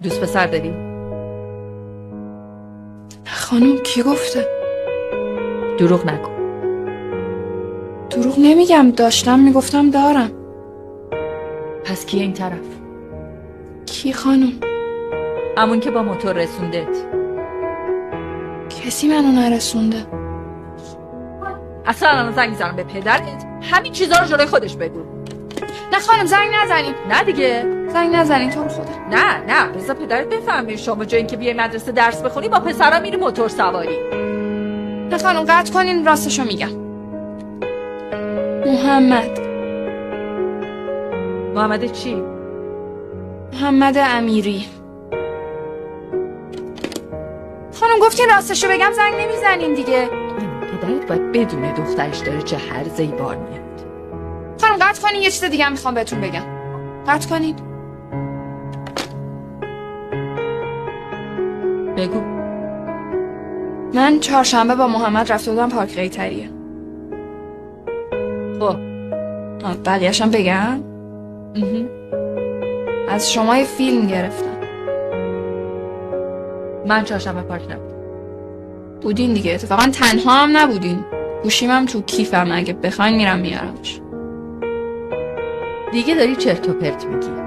دوست پسر داری؟ خانم کی گفته؟ دروغ نگو. دروغ نمیگم، داشتم میگفتم دارم. پس کیه این طرف؟ کی خانم؟ همون که با موتور رسوندت. کسی منو نرسونده. اصلا الان زنگ میزنم به پدرت، همین چیزا رو جلوی خودش بگو. نه خانم زنگ نزنین. نه دیگه زنگ نزنین تو رو خدا. نه بذار پدرت بفهمه شما جای اینکه بیای مدرسه درس بخونی با پسرا میری موتور سواری. نه خانم قطع کنین، راستشو میگم. محمد چی؟ محمد امیری. خانم گفتین راستشو بگم زنگ نمیزنین دیگه. پدرت باید بدونه دخترش داره چه هرزه‌ای بار میاد. خانم قطع کنین، یه چیز دیگه هم میخوام بهتون بگم. قطع کنین. بگو. من چهارشنبه با محمد رفته بودم پارک قیطریه. خب بقیه‌شم بگم. از شما یه فیلم گرفتم. من چهارشنبه پارک نبودم. بودین دیگه، اتفاقا تنها هم نبودین. گوشیم هم تو کیفم، اگه بخواین میرم میارمش. دیگه داری چرت و پرت میگی.